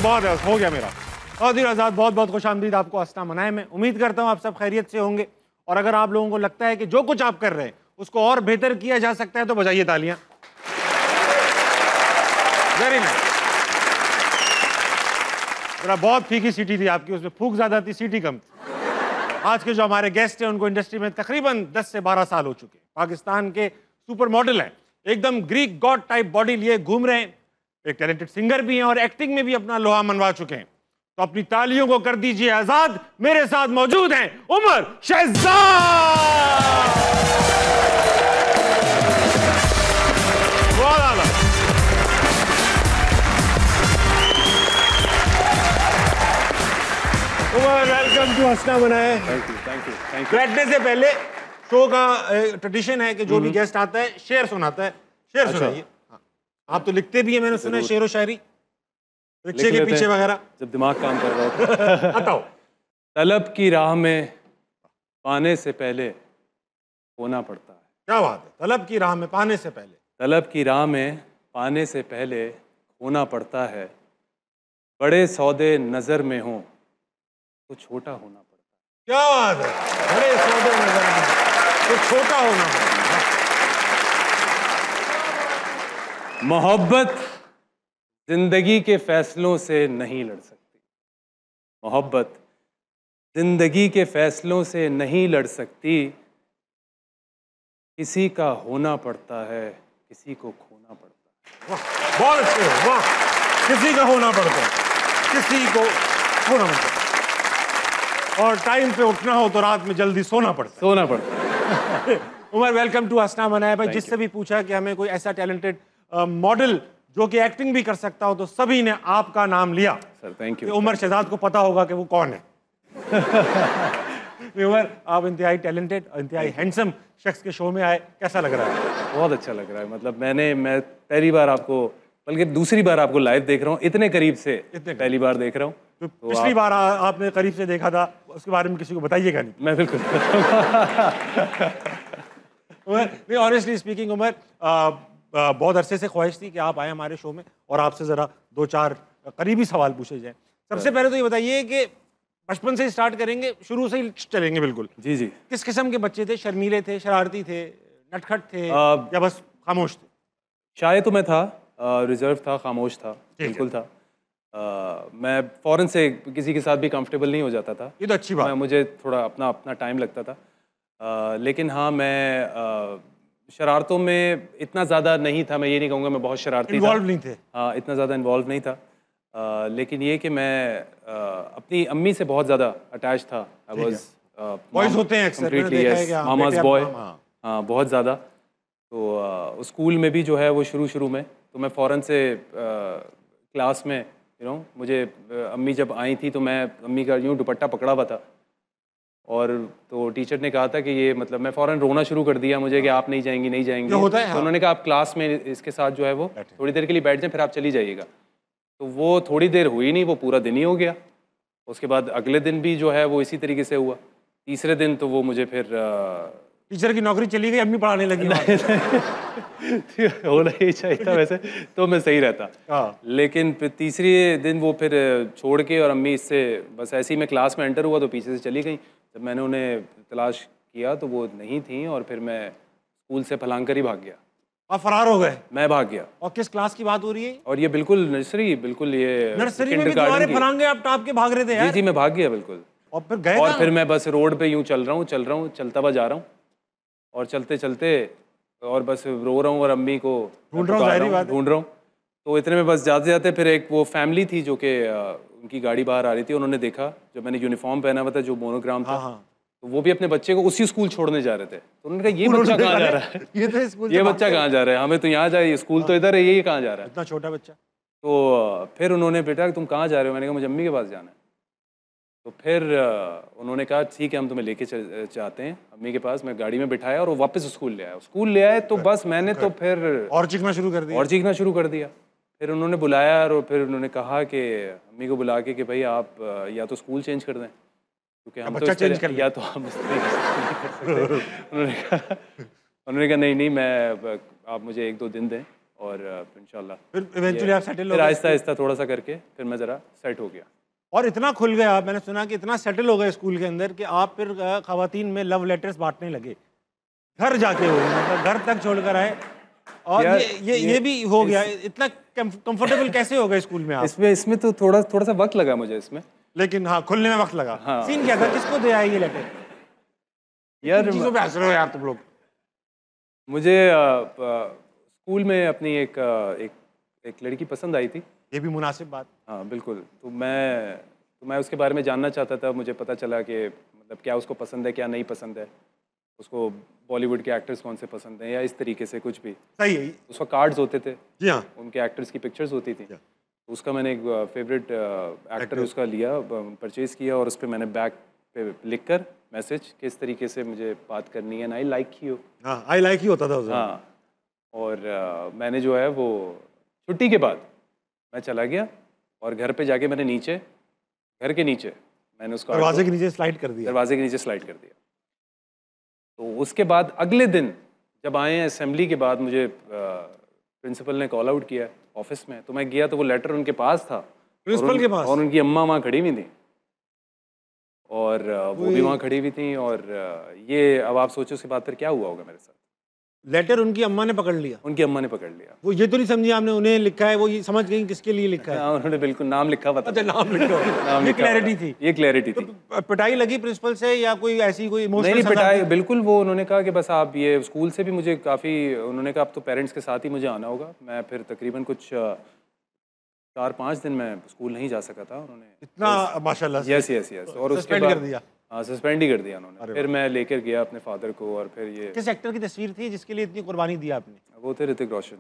बहुत है, हो गया मेरा। और आज़ाद, बहुत बहुत खुशामदीद आपको हंसना मनाए में। उम्मीद करता हूँ आप सब खैरियत से होंगे, और अगर आप लोगों को लगता है कि जो कुछ आप कर रहे हैं उसको और बेहतर किया जा सकता है तो बजाइए तालियां। Very nice. जरा बहुत फीकी सीटी थी आपकी, उसमें फूक ज्यादा थी, सीटी कम थी। आज के जो हमारे गेस्ट हैं उनको इंडस्ट्री में तकरीबन 10 से 12 साल हो चुके हैं। पाकिस्तान के सुपर मॉडल हैं, एकदम ग्रीक गॉड टाइप बॉडी लिए घूम रहे हैं, एक टैलेंटेड सिंगर भी हैं और एक्टिंग में भी अपना लोहा मनवा चुके हैं। तो अपनी तालियों को कर दीजिए आजाद। मेरे साथ मौजूद हैं उमर शहजाद। बहुत आला। उमर, वेलकम टू हंसना बनाए। Thank you thank you thank you. बैठने से पहले शो का ट्रेडिशन है कि जो भी गेस्ट आता है शेर सुनाता है। शेर सुनाइए। हाँ। आप तो लिखते भी हैं, मैंने सुना है, शेर व शायरी रिक्शे के पीछे वगैरह, जब दिमाग काम कर रहा होता। बताओ। तलब की राह में पाने से पहले खोना पड़ता है। क्या बात है। तलब की राह में पाने से पहले, तलब की राह में पाने से पहले खोना पड़ता है। बड़े सौदे नज़र में हो तो छोटा होना पड़ता है। क्या बात है। बड़े सौदे नजर में तो छोटा होना पड़ता है। मोहब्बत जिंदगी के फैसलों से नहीं लड़ सकती। मोहब्बत जिंदगी के फैसलों से नहीं लड़ सकती। किसी का होना पड़ता है, किसी को खोना पड़ता है। वाह, बहुत अच्छे हो। वाह, किसी का होना पड़ता है, किसी को खोना पड़ता है। और टाइम पे उठना हो तो रात में जल्दी सोना पड़ता है। सोना पड़ता है। उमर, वेलकम टू हंसना बनाए। भाई, जिससे भी पूछा कि हमें कोई ऐसा टैलेंटेड मॉडल जो कि एक्टिंग भी कर सकता हो, तो सभी ने आपका नाम लिया। Sir thank you. Umar Shahzad को पता होगा कि वो कौन है। उमर, आप इंतहाई टैलेंटेड, इंतहाई हैंडसम शख्स के शो में आए, कैसा लग रहा है? बहुत अच्छा लग रहा है। मतलब मैं पहली बार आपको, बल्कि दूसरी बार आपको लाइव देख रहा हूँ, इतने करीब से पहली बार देख रहा हूँ। तो पिछली बार आपने करीब से देखा था, उसके बारे में किसी को बताइएगा नहीं। मैं बिल्कुल नहीं, ऑनेस्टली स्पीकिंग उमर, बहुत अरसे से ख्वाहिश थी कि आप आए हमारे शो में और आपसे ज़रा 2-4 करीबी सवाल पूछे जाएं। सबसे पहले तो ये बताइए कि बचपन से ही स्टार्ट करेंगे, शुरू से ही चलेंगे बिल्कुल। जी जी। किस किस्म के बच्चे थे? शर्मीले थे, शरारती थे, नटखट थे, या बस खामोश थे? शाय तो मैं था, रिजर्व था, खामोश था, बिल्कुल था। मैं फ़ौरन से किसी के साथ भी कंफर्टेबल नहीं हो जाता था। ये तो अच्छी बात। मुझे थोड़ा अपना टाइम लगता था। लेकिन हाँ, मैं शरारतों में इतना ज़्यादा नहीं था। मैं ये नहीं कहूँगा मैं बहुत शरारती था। इन्वॉल्व नहीं थे? हाँ, इतना ज़्यादा इन्वॉल्व नहीं था। लेकिन ये कि मैं अपनी अम्मी से बहुत ज़्यादा अटैच था। आई वॉज बॉयज़ होते हैं अक्सर, मैंने देखा है कि मामाज़ बॉय। हाँ, बहुत ज़्यादा। तो स्कूल में भी जो है वो शुरू में तो मैं फ़ौरन से क्लास में मुझे अम्मी जब आई थी तो मैं अम्मी का यूँ दुपट्टा पकड़ा हुआ था, और तो टीचर ने कहा था कि ये मतलब मैं फ़ौरन रोना शुरू कर दिया मुझे कि आप नहीं जाएंगी नहीं जाएंगी। होता है, तो हाँ। उन्होंने कहा आप क्लास में इसके साथ जो है वो थोड़ी देर के लिए बैठ जाएं, फिर आप चली जाइएगा। तो वो थोड़ी देर हुई नहीं, वो पूरा दिन ही हो गया। उसके बाद अगले दिन भी जो है वो इसी तरीके से हुआ। तीसरे दिन तो वो मुझे फिर टीचर की नौकरी चली गई, अम्मी पढ़ाने लगी। होना ही चाहिए था वैसे तो मैं सही रहता। लेकिन फिर तीसरे दिन वो फिर छोड़ के, और अम्मी इससे बस ऐसे ही मैं क्लास में एंटर हुआ तो पीछे से चली गई। जब मैंने उन्हें तलाश किया तो वो नहीं थी, और फिर मैं स्कूल से फलांग कर ही भाग गया। आप फरार हो गए? मैं भाग गया। और किस क्लास की बात हो रही है? और ये बिल्कुल नर्सरी, बिल्कुल ये नर्सरी में भी तुम्हारे फलांगे आप टाप के भाग रहे थे यार? जी जी, मैं भाग गया बिल्कुल। और फिर गए? और फिर मैं बस रोड पे यूँ चल रहा हूँ, चलता हुआ जा रहा हूँ, और चलते चलते और बस रो रहा हूँ और अम्मी को ढूंढ रहा हूँ। तो इतने में बस जाते जाते फिर एक वो फैमिली थी जो कि उनकी गाड़ी बाहर आ रही थी। उन्होंने देखा जो मैंने यूनिफॉर्म पहना हुआ था, जो मोनोग्राम था। तो वो भी अपने बच्चे को उसी स्कूल छोड़ने जा रहे थे। तो उन्होंने कहा ये बच्चा कहाँ जा रहा है, ये बच्चा कहाँ जा रहा है, हमें तो यहाँ जाए, स्कूल तो इधर है, ये कहाँ जा रहा है, इतना छोटा बच्चा। तो फिर उन्होंने, बेटा तुम कहाँ जा रहे हो? मैंने कहा मुझे अम्मी के पास जाना है। तो फिर उन्होंने कहा ठीक है हम तुम्हें लेके जाते हैं अम्मी के पास। मैं गाड़ी में बिठाया और वो वापस स्कूल ले आए। तो बस मैंने तो फिर और चीखना शुरू कर दिया। फिर उन्होंने बुलाया और फिर उन्होंने कहा कि अम्मी को बुला के कि भाई आप या तो स्कूल चेंज कर दें, क्योंकि हम तो चेंज कर या तो हम उन्होंने कहा नहीं मैं आप मुझे 1-2 दिन दें और इंशाल्लाह फिर इवेंचुअली आप सेटल हो फिर गए आहिस्ता आहिस्ता थोड़ा सा करके फिर मैं ज़रा सेट हो गया। और इतना खुल गया आप, मैंने सुना कि इतना सेटल हो गए स्कूल के अंदर कि आप फिर खवातीन में लव लेटर्स बांटने लगे, घर जाके हो, मतलब घर तक छोड़कर आए। और यार, ये भी हो गया, इतना कंफर्टेबल कैसे हो गए स्कूल में आप? इसमें तो थोड़ा सा वक्त लगा मुझे इसमें, लेकिन हाँ, खुलने में वक्त लगा। हाँ। सीन क्या था, किसको दे आए ये लेटर? यार चीजों पे हंस रहे हो यार तुम लोग। मुझे स्कूल में अपनी एक लड़की पसंद आई थी। ये भी मुनासिब बात। हाँ बिल्कुल। तो मैं उसके बारे में जानना चाहता था। मुझे पता चला कि मतलब क्या उसको पसंद है, क्या नहीं पसंद है, उसको बॉलीवुड के एक्टर्स कौन से पसंद हैं, या इस तरीके से कुछ भी। सही है। उसका कार्ड्स होते थे, जी हाँ, उनके एक्टर्स की पिक्चर्स होती थी। उसका मैंने एक फेवरेट एक्टर उसका लिया, परचेज़ किया, और उस पर मैंने बैक पे लिख कर मैसेज किस तरीके से मुझे बात करनी है, आई लाइक यू। हाँ, आई लाइक ही होता था उस वक्त। हाँ, और मैंने जो है वो छुट्टी के बाद मैं चला गया और घर पे जाके मैंने घर के नीचे मैंने उसको दरवाजे के नीचे स्लाइड कर दिया। दरवाजे के नीचे स्लाइड कर दिया। तो उसके बाद अगले दिन जब आए हैं असेंबली के बाद, मुझे प्रिंसिपल ने कॉल आउट किया ऑफिस में, तो मैं गया तो वो लेटर उनके पास था, प्रिंसिपल के पास, और उनकी अम्मा वहाँ खड़ी हुई थी, और वो भी वहाँ खड़ी हुई थी। और ये अब आप सोचो उसके बाद फिर क्या हुआ होगा मेरे साथ। लेटर उनकी अम्मा ने पकड़ लिया? उनकी अम्मा ने पकड़ लिया। वो ये तो नहीं समझी आपने उन्हें लिखा है, वो ये समझ गई किसके लिए लिखा है? हाँ, उन्होंने बिल्कुल नाम लिखा हुआ था। अच्छा, नाम लिखा नाम ये लिखा क्लैरिटी थी। ये क्लैरिटी थी। तो पिटाई लगी प्रिंसिपल से या कोई ऐसी कोई इमोशनल? नहीं, पिटाई बिल्कुल। वो उन्होंने कहा कि बस आप ये स्कूल से भी मुझे काफ़ी, उन्होंने कहा अब तो पेरेंट्स के साथ ही मुझे आना होगा। मैं फिर तकरीबन कुछ 4-5 दिन मैं स्कूल नहीं जा सका था। उन्होंने इतना माशाल्लाह से? यस। और उसके सस्पेंड बाद कर दिया? हाँ, सस्पेंड ही कर दिया उन्होंने। फिर मैं लेकर गया अपने फादर को, और फिर ये किस एक्टर की तस्वीर थी जिसके लिए इतनी कुर्बानी दी आपने? वो थे ऋतिक रोशन।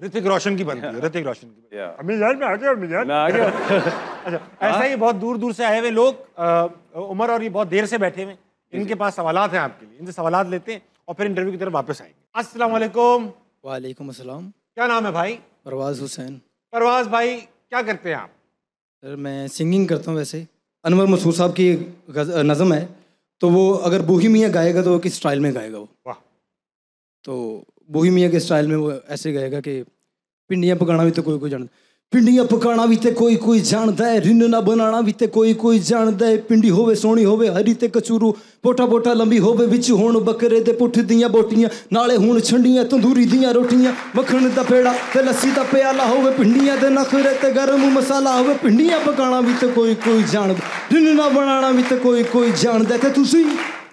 ऋतिक रोशन की बनती है, ऋतिक रोशन की। या अमीजान में आ गया, अमीजान मैं आ गया। अच्छा, ऐसा ही बहुत दूर दूर से आए हुए लोग, उमर और ये बहुत देर से बैठे हुए, इनके पास सवालात हैं आपके लिए, इनसे सवालात लेते हैं और फिर इंटरव्यू की तरफ वापस आएंगे। अस्सलाम वालेकुम। वालेकुम अस्सलाम। क्या नाम है भाई? परवाज़ हुसैन। परवाज़ भाई, क्या करते हैं आप? सर मैं सिंगिंग करता हूँ। वैसे अनवर मसूद साहब की नज़म है, तो वो अगर बोहेमिया गाएगा तो वो किस स्टाइल में गाएगा वो? वाह। तो बोहेमिया के स्टाइल में वो ऐसे गाएगा कि पिंडियाँ पकाना भी तो कोई जानता, पिंडियाँ पकाना भी तो कोई जानता है, रिन ना बनाना भी तो कोई जानता है, पिंडी होवे सोहनी होवे हरी ते कचूरू, पोटा लंबी होवे विच होण बकरे दे पुठ दियां बोटियां, नाले हुण छंडियां तंदूरी दियां रोटियां, मक्खण दा पेड़ा ते लस्सी दा प्याला होवे, पिंडियां दे नखरे ते गरम मसाला होवे, पिंडियां पकाना भी तो कोई जानदा, रिन ना बनाना भी तो कोई जानदा। ते तुसी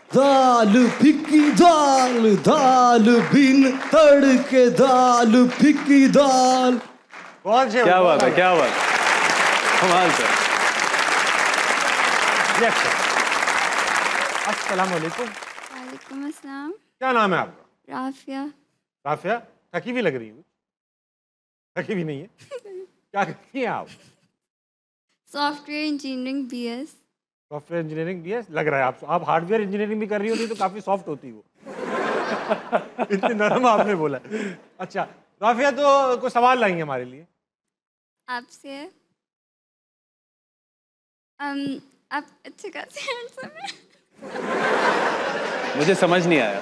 दाल फिक्की दाल बिन तड़के दाल फिक्की दाल। बहुत अच्छे। क्या बात है, क्या बात, कमाल से। अस्सलाम वालेकुम। वालेकुम अस्सलाम। क्या नाम है आपका? राफिया। राफिया, थकी भी लग रही है? थकी भी नहीं है? क्या करती हैं आप? Software engineering BS. Software engineering BS. लग रहा है आप हार्डवेयर इंजीनियरिंग भी कर रही होती तो काफी सॉफ्ट होती वो। इतनी नरम आपने बोला। अच्छा राफिया, तो कोई सवाल लाएंगे हमारे लिए? आपसे आप अच्छे खासे हैंडसम हैं। मुझे समझ नहीं आया।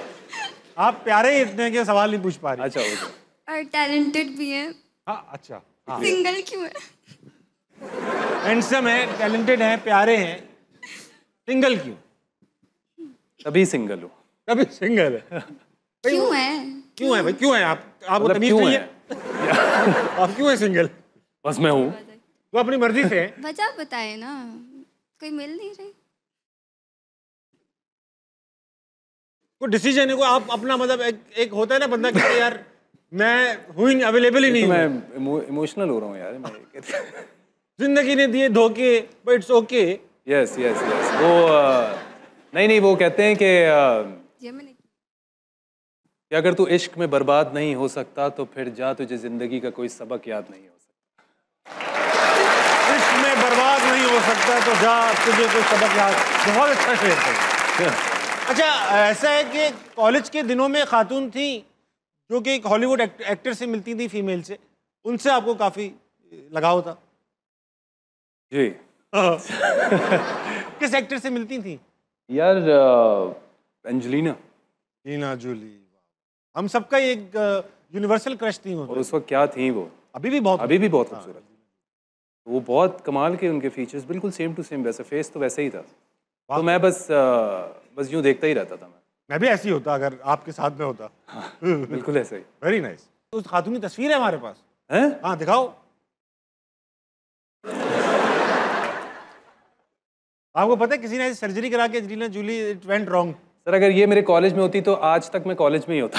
आप प्यारे ही इतने के सवाल नहीं पूछ पा रही। अच्छा ओके। और टैलेंटेड भी हैं। हाँ अच्छा, हाँ। सिंगल क्यों है? हैंडसम है, टैलेंटेड है, प्यारे हैं, सिंगल क्यों? तभी सिंगल हो। कभी सिंगल है। क्यों है? क्यों है भाई, क्यों है आपको मतलब तमीज क्यों नहीं है? है? आप क्यों है सिंगल? बस मैं हूँ। वो अपनी मर्जी से है। वजह बताए ना, कोई मिल नहीं रही। कोई डिसीजन है, कोई आप अपना मतलब एक होता है ना बंदा कहता यार मैं हूँ ही अवेलेबल ही नहीं हूँ। मैं इमोशनल हो रहा हूँ यार। मैं जिंदगी ने दिए धोखे, बट इट्स ओके। यस वो नहीं वो कहते हैं कि ये मैंने कि अगर तू इश्क में बर्बाद नहीं हो सकता तो फिर जा, तुझे जिंदगी का कोई सबक याद नहीं हो सकता। इश्क में बर्बाद नहीं हो सकता तो जा, तुझे कोई सबक याद। बहुत अच्छा शेर है। अच्छा ऐसा है कि कॉलेज के दिनों में खातून थी जो कि एक हॉलीवुड एक्टर से मिलती थी, फीमेल से, उनसे आपको काफी लगाव था? जी। किस एक्टर से मिलती थी? यार एंजेलिना जोली। हम सबका एक यूनिवर्सल क्रश थी और उस वक्त क्या थी वो, अभी भी बहुत खूबसूरत। वो बहुत कमाल के उनके फीचर्स, बिल्कुल सेम टू सेम वैसे, फेस तो वैसे ही था। तो मैं बस यूं देखता ही रहता था। मैं भी ऐसे ही होता अगर आपके साथ में होता। बिल्कुल ऐसे ही। Very nice. तो उस खातून की तस्वीर है हमारे पास हैं? हाँ दिखाओ। आपको पता है किसी ने सर्जरी करा के Angelina Jolie, it went wrong. Sir अगर ये मेरे कॉलेज में होती तो आज तक मैं कॉलेज में ही होता।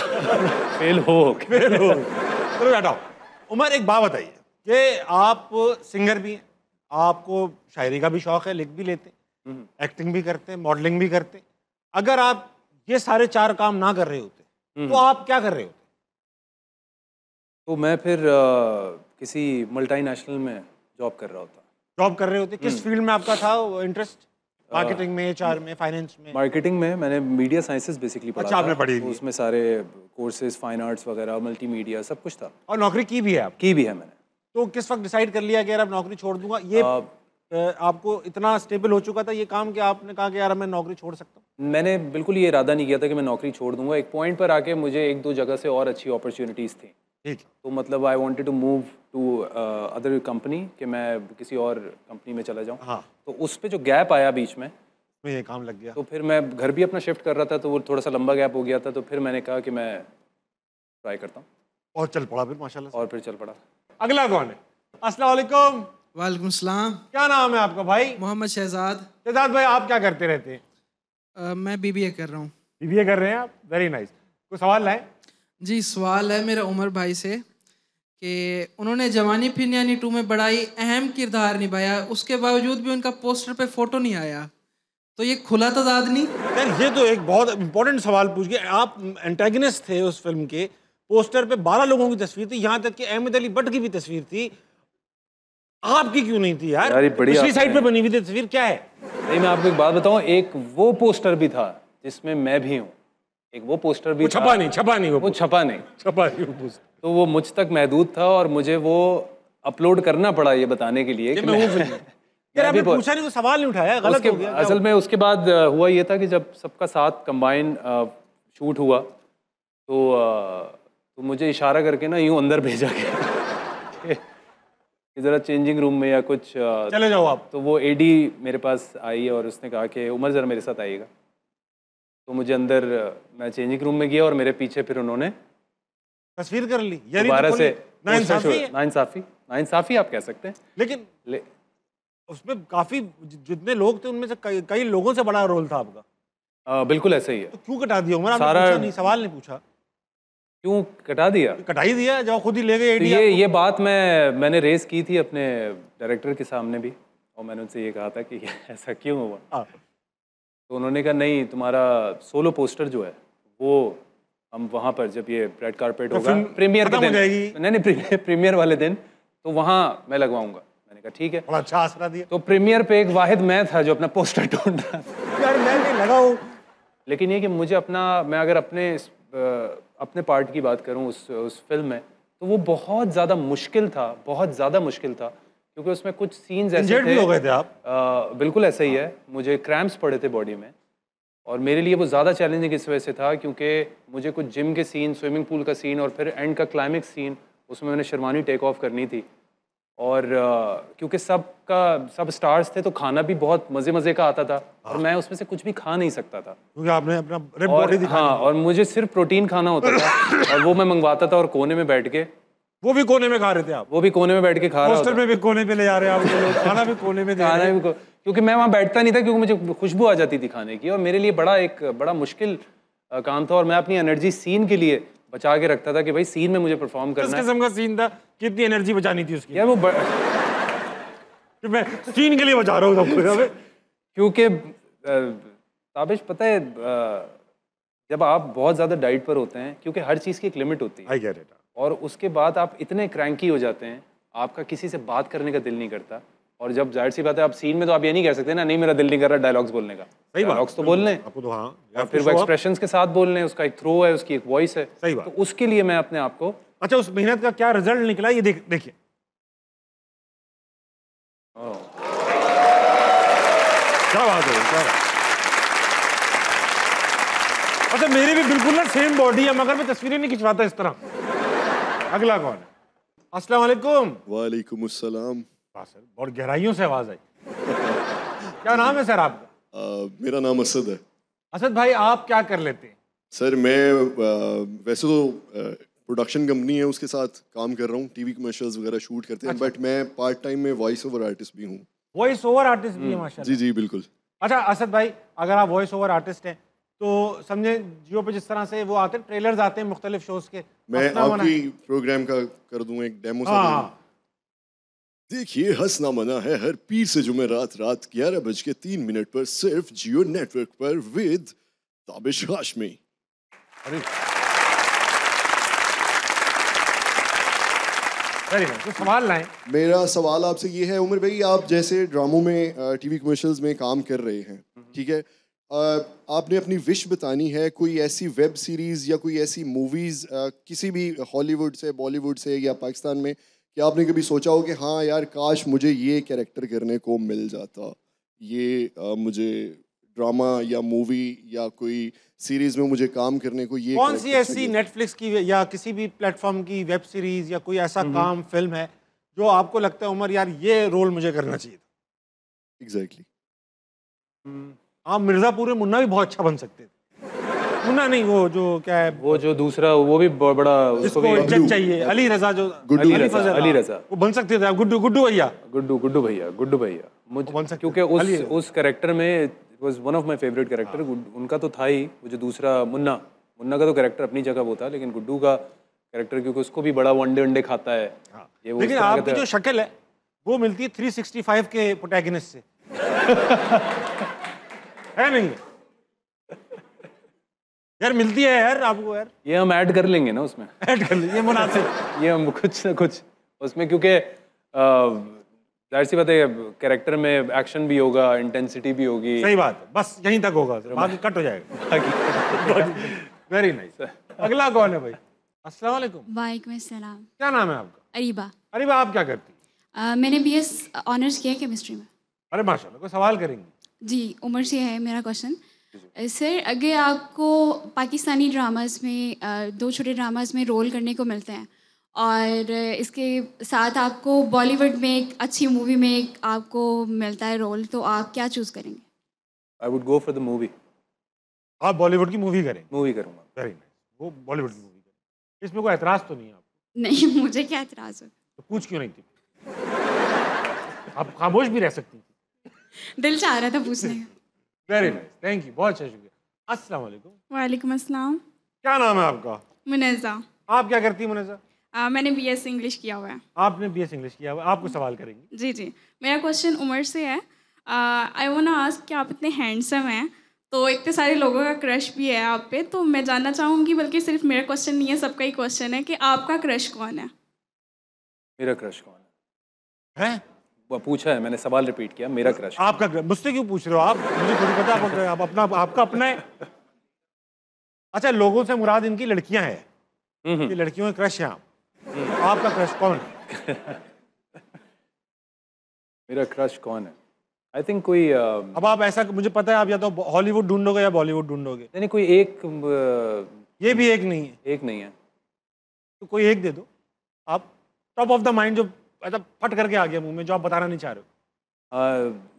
फेल हो चलो बैठाओ। उमर एक बात बताइए कि आप सिंगर भी हैं, आपको शायरी का भी शौक है, लिख भी लेते हैं, एक्टिंग भी करते हैं, मॉडलिंग भी करते हैं। अगर आप ये सारे 4 काम ना कर रहे होते तो आप क्या कर रहे होते? तो मैं फिर किसी मल्टीनेशनल में जॉब कर रहा होता। जॉब कर रहे होते? किस फील्ड में आपका था इंटरेस्ट? मार्केटिंग में, एचआर में, फाइनेंस में? मार्केटिंग में। मैंने मीडिया साइंसेस बेसिकली पढ़ा। अच्छा, आपने पढ़ी तो उसमें सारे कोर्सेज, फाइन आर्ट्स वगैरह, मल्टीमीडिया सब कुछ था। और नौकरी की भी है आप? की भी है मैंने। तो किस वक्त डिसाइड कर लिया कि यार अब नौकरी छोड़ दूंगा? ये आपको इतना स्टेबल हो चुका था ये काम कि आपने कहा कि यार मैं नौकरी छोड़ सकता हूँ? मैंने बिल्कुल ये इरादा नहीं किया था कि मैं नौकरी छोड़ दूंगा। एक पॉइंट पर आके मुझे 1-2 जगह से और अच्छी अपॉर्चुनिटीज़ थी। ठीक। तो मतलब I wanted to move to other company, कि मैं किसी और कंपनी में चला जाऊँ। हाँ। तो उस पर जो गैप आया बीच में, ये काम लग गया। तो फिर मैं घर भी अपना शिफ्ट कर रहा था, तो वो थोड़ा सा लंबा गैप हो गया था। तो फिर मैंने कहा कि मैं ट्राई करता हूँ, और चल पड़ा फिर माशाल्लाह से। और फिर चल पड़ा। अगला कौन है? अस्सलाम वालेकुम। वालेकुम सलाम। क्या नाम है आपका भाई? मोहम्मद शहजाद। शहजाद भाई, आप क्या करते रहते हैं? मैं बीबीए कर रहा हूँ। बीबीए कर रहे हैं आप? Very nice. कोई सवाल लाए? जी, सवाल है मेरा उमर भाई से कि उन्होंने जवानी फिरनी 2 में बड़ा ही अहम किरदार निभाया, उसके बावजूद भी उनका पोस्टर पे फोटो नहीं आया, तो ये खुला तजाद नहीं? यार ये तो एक बहुत इंपॉर्टेंट सवाल पूछ गए आप। एंटेगनिस्ट थे उस फिल्म के, पोस्टर पे 12 लोगों की तस्वीर थी, यहाँ तक कि अहमद अली भट्ट की भी तस्वीर थी, आपकी क्यों नहीं थी यार? पिछली साइड पे बनी हुई थी तस्वीर, क्या है? नहीं, मैं आपको एक बात बताऊं, एक वो पोस्टर भी था जिसमें मैं भी हूँ, एक वो पोस्टर भी छपा नहीं, छपा नहीं, वो छपा नहीं, वो पोस्टर। तो वो मुझ तक महदूद था और मुझे वो अपलोड करना पड़ा ये बताने के लिए कि मैं यार आपने पूछा नहीं, तो सवाल नहीं उठाया, गलत हो गया। असल में उसके बाद हुआ ये था कि जब सबका साथ कंबाइन शूट हुआ तो मुझे इशारा करके ना यूं अंदर भेजा गया कि ज़रा चेंजिंग रूम में या कुछ चले जाओ आप। तो वो एडी मेरे पास आई और उसने कहा कि उमर ज़रा मेरे साथ आइएगा। तो मुझे अंदर, मैं चेंजिंग रूम में गया और मेरे पीछे फिर उन्होंने तस्वीर कर ली। यानी दोबारा से नाइंसाफ़ी आप कह सकते हैं। लेकिन उसमें काफी जितने लोग थे उनमें से कई लोगों से बड़ा रोल था आपका। बिल्कुल ऐसा ही है। तो क्यों कटा दिया उमर? आपने पूछा नहीं, सवाल नहीं पूछा, क्यों कटा दिया? कटा ही दिया जब खुद ही ले गए। तो ये बात मैंने रेस की थी अपने डायरेक्टर के सामने भी, और मैंने उनसे ये कहा था कि ऐसा क्यों हुआ। तो उन्होंने कहा नहीं, तुम्हारा सोलो पोस्टर जो है वो हम वहाँ पर जब ये रेड कारपेट होगा प्रीमियर के दिन, नहीं प्रीमियर वाले दिन, तो वहाँ मैं लगवाऊंगा। मैंने कहा ठीक है, बड़ा अच्छा आसरा दिया। तो प्रीमियर पे एक वाहिद मैं था जो अपना पोस्टर ढूंढ रहा था। यार मैं नहीं लगाऊं, लेकिन ये कि मुझे मैं अगर अपने पार्ट की बात करूं उस फिल्म में, तो वो बहुत ज़्यादा मुश्किल था, बहुत ज़्यादा मुश्किल था, क्योंकि उसमें कुछ सीन्स ऐसे थे। हो गए थे आप? बिल्कुल ऐसा ही है, मुझे क्रैम्प्स पड़े थे बॉडी में, और मेरे लिए वो ज़्यादा चैलेंजिंग इस वजह से था क्योंकि मुझे कुछ जिम के सीन, स्विमिंग पूल का सीन और फिर एंड का क्लाइमेक्स सीन, उसमें मैंने शेरवानी टेक ऑफ करनी थी। और क्योंकि सब स्टार्स थे तो खाना भी बहुत मज़े का आता था, और मैं उसमें से कुछ भी खा नहीं सकता था क्योंकि आपने अपना रिप बॉडी दिखाई। हाँ, और मुझे सिर्फ प्रोटीन खाना होता था और वो मैं मंगवाता था, और कोने में बैठ के, वो भी कोने में खा रहे थे आप? वो भी कोने में बैठ के खा रहा पोस्टर में भी कोने पे ले जा रहे हैं आप लोग, खाना भी कोने में दे रहे हैं। क्योंकि मैं वहाँ बैठता नहीं था, क्योंकि मुझे खुशबू आ जाती थी खाने की, और मेरे लिए बड़ा मुश्किल काम था, और मैं अपनी एनर्जी सीन के लिए बचा के रखता था कि भाई सीन में मुझे परफॉर्म करना है। किस किस्म का सीन था? कितनी एनर्जी बचानी थी उसकी? यार वो कि मैं सीन के लिए बचा रहा हूँ सबको। क्योंकि ताबिश पता है, जब आप बहुत ज़्यादा डाइट पर होते हैं, क्योंकि हर चीज़ की एक लिमिट होती है, आई गेट इट, और उसके बाद आप इतने क्रैंकी हो जाते हैं, आपका किसी से बात करने का दिल नहीं करता, और जब जाहिर सी बात है आप सीन में, तो आप ये नहीं कह सकते ना, नहीं मेरा दिल नहीं कर रहा डायलॉग्स बोलने का। सही बात, डायलॉग्स तो बोलने हैं आपको तो, हाँ, और फिर वो एक्सप्रेशंस के साथ बोलने हैं, उसका एक थ्रो है, उसकी एक वॉइस है। सही बात। तो उसके लिए मैं अपने आप को, अच्छा, उस मेहनत का क्या रिजल्ट निकला ये देखिए। क्या बात है, क्या बात। अच्छा, मेरी भी बिल्कुल ना सेम बॉडी है, मगर मैं तस्वीरें नहीं खिंचवाता इस तरह। अगला कौन है? अस्सलाम वालेकुम। वालेकुम अस्सलाम। वाह सर, बहुत गहराइयों से आवाज आई। क्या नाम है सर आपका? मेरा नाम असद है। असद भाई, आप क्या कर लेते हैं? सर मैं वैसे तो प्रोडक्शन कंपनी है, उसके साथ काम कर रहा हूँ, टीवी कमर्शियल्स वगैरह शूट करते हैं। अच्छा। बट मैं पार्ट टाइम में वॉइस ओवर आर्टिस्ट भी हूँ। वॉइस ओवर आर्टिस्ट भी है माशाल्लाह। जी जी बिल्कुल। अच्छा असद भाई, अगर आप वॉइस ओवर आर्टिस्ट हैं तो समझे जियो पे जिस तरह से वो आते हैं, ट्रेलर्स आते हैं मुख्तलिफ शोज के, मैं हंसना मना आपकी है। प्रोग्राम का कर दूँ एक डेमो सा। हाँ, देखिए, हंसना मना है हर पीर से जुमेरात रात 11:03 पर सिर्फ जियो नेटवर्क पर विद ताबिश हाशमी। अरे वेरी नाइस। तो सवाल लाएं। मेरा सवाल आपसे ये है उमर भाई, आप जैसे ड्रामों में टीवी कमर्शियल्स में काम कर रहे हैं, ठीक है, आपने अपनी विश बतानी है, कोई ऐसी वेब सीरीज या कोई ऐसी मूवीज किसी भी हॉलीवुड से, बॉलीवुड से या पाकिस्तान में, कि आपने कभी सोचा हो कि हाँ यार काश मुझे ये कैरेक्टर करने को मिल जाता, ये मुझे ड्रामा या मूवी या कोई सीरीज में मुझे काम करने को ये कौन सी character ऐसी चाहिए? नेटफ्लिक्स की या किसी भी प्लेटफॉर्म की वेब सीरीज या कोई ऐसा काम, फिल्म है जो आपको लगता है उमर यार ये रोल मुझे करना चाहिए था? एग्जैक्टली। आप मिर्जापुर में मुन्ना भी बहुत अच्छा बन सकते थे। मुन्ना नहीं, वो जो क्या है, वो जो दूसरा, वो भी बहुत बड़ा, उसको जिसको भी इज्जत चाहिए, अली रजा जो गुड्डू। अली रजा, फजल, अली रजा। वो बन सकते थे आप। गुड्डू गुड्डू भैया, गुड्डू गुड्डू भैया, गुड्डू भैया बन सकते मुझे, क्योंकि अली उस रजा। उस कैरेक्टर में was one of my favourite character. उनका तो था ही, वो जो दूसरा मुन्ना, मुन्ना का तो कैरेक्टर अपनी जगह वो था, लेकिन गुड्डू का कैरेक्टर क्योंकि उसको भी बड़ा वनडे वनडे खाता है ये वो, लेकिन उस तरह का आपकी था। जो शक्ल है वो मिलती है 365 के प्रोटैगनिस्ट से। है नहीं यार, मिलती है यार आपको यार। ये हम ऐड कर लेंगे ना उसमें, ऐड कर लीजिए, मुनासिब। ये हम कुछ ना कुछ उसमें, क्योंकि जाहिर सी बात है कैरेक्टर में एक्शन भी होगा, इंटेंसिटी भी होगी। सही बात है, बस यहीं तक होगा, बाकी कट हो जाएगा। Very nice. अगला कौन है भाई? अस्सलाम वालेकुम। वालेकुम अस्सलाम। क्या नाम है आपका? अरीबा। अरे वाह, आप क्या करती हैं? मैंने BS ऑनर्स किया केमिस्ट्री में। अरे माशाल्लाह, कोई सवाल करेंगे? जी, उमर से है मेरा क्वेश्चन। सर, अगर आपको पाकिस्तानी ड्रामास में 2 छोटे ड्रामास में रोल करने को मिलते हैं और इसके साथ आपको बॉलीवुड में एक अच्छी मूवी में एक आपको मिलता है रोल, तो आप क्या चूज़ करेंगे? I would go for the movie. आप बॉलीवुड की मूवी करेंगे? मूवी करूँगा। वेरी नाइस, वो बॉलीवुड की मूवी करेंगे। इसमें कोई एतराज़ तो नहीं है आपको? नहीं, मुझे क्या एतराज़ है, तो पूछ क्यों नहीं थी? आप खामोश भी रह सकती थी। दिल चाह रहा था पूछने का। वेरी नाइस, थैंक यू, बहुत अच्छा, शुक्रिया। अस्सलाम वालेकुम। वालेकुम अस्सलाम। क्या नाम है आपका? मुनज़्ज़ा। आप क्या करती हैं मुनज़्ज़ा? मैंने BS इंग्लिश किया हुआ है। आपने BS इंग्लिश किया हुआ है, आपको सवाल करेंगे। जी जी, मेरा क्वेश्चन उमर से है। आई वांट टू आस्क कि आप इतने हैंडसम हैं, तो इतने सारे लोगों का क्रश भी है आप पे, तो मैं जानना चाहूँगी, बल्कि सिर्फ मेरा क्वेश्चन नहीं है, सबका ही क्वेश्चन है कि आपका क्रश कौन है? मेरा क्रश कौन है? हैं? वो पूछा है मैंने, सवाल रिपीट किया। मेरा क्रश आपका मुझसे क्यों पूछ रहे हो आप? मुझे थोड़ी पता है आप अपना, आपका अपना है। अच्छा, लोगों से मुराद इनकी लड़कियां हैं, ये लड़कियों का क्रश है आप। आपका क्रश कौन है? मेरा क्रश कौन है? आई थिंक कोई अब आप ऐसा, मुझे पता है आप या तो हॉलीवुड ढूंढोगे या बॉलीवुड ढूंढोगे। नहीं, कोई एक ये भी एक नहीं है। एक नहीं है। तो कोई एक दे दो आप, टॉप ऑफ द माइंड, जो ऐसा फट करके आ गया मुंह में, जो आप बताना नहीं चाह रहे हो।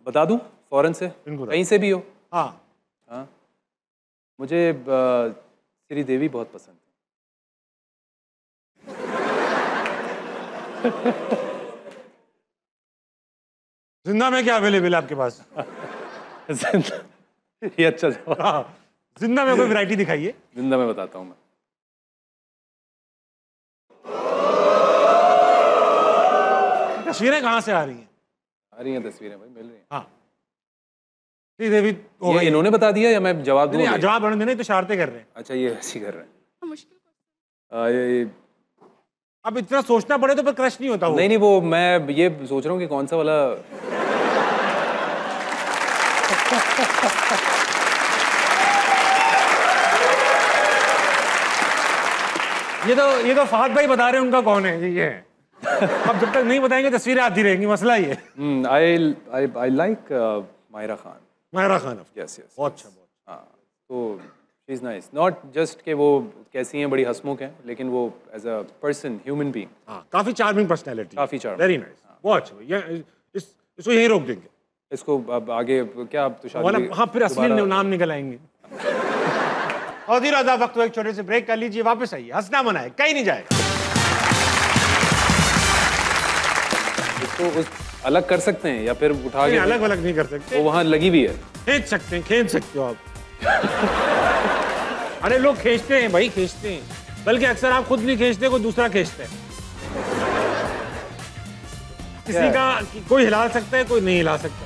बता दूं फौरन से, इनको बता। कहीं से भी हो। हाँ, हाँ, मुझे श्रीदेवी बहुत पसंद है। जिंदा में क्या अवेलेबल है आपके पास? ये अच्छा जवाब। हाँ, जिंदा में कोई वैरायटी दिखाइए। जिंदा में बताता हूँ मैं। तस्वीरें कहाँ से आ रही हैं? आ रही हैं तस्वीरें भाई, मिल रही हैं। हाँ, श्रीदेवी हो ये गई। इन्होंने बता दिया या मैं जवाब दूँ? नहीं, जवाब उन्होंने, नहीं तो शरारतें कर रहे हैं। अच्छा, ये ऐसी कर रहे हैं। मुश्किल। अब इतना सोचना पड़े तो फिर क्रश नहीं होता वो। नहीं, वो मैं ये सोच रहा हूँ कि कौन सा वाला। ये तो फाद भाई बता रहे हैं उनका कौन है, ये है। अब जब तक नहीं बताएंगे तस्वीरें आती रहेंगी, मसला ये है। I like Maira Khan. Maira Khan, yes yes. बहुत अच्छा, बहुत हाँ, तो she is nice, not just कि वो कैसी हैं, बड़ी हंसमुख हैं, लेकिन वो as a person, human being, हाँ, काफी चार्मिंग पर्सनैलिटी, काफ़ी charming। वेरी नाइस, बहुत अच्छा। इसको यहीं रोक देंगे। इसको अब आगे क्या, आप तो शादी हाँ, फिर असली दोबारा- नाम निकल आएंगे। और धीरे आजा, वक्त एक छोटे से ब्रेक कर लीजिए, वापस आइए, हंसना मनाए, कहीं नहीं जाएगा। इसको उस अलग कर सकते हैं या फिर उठा के अलग अलग नहीं कर सकते, वो वहाँ लगी भी है। खींच सकते हैं, खींच सकते हो आप। अरे लोग खींचते हैं भाई, खींचते हैं, बल्कि अक्सर आप खुद नहीं खींचते, कोई दूसरा खींचता है। किसी का कोई हिला सकता है, कोई नहीं हिला सकता।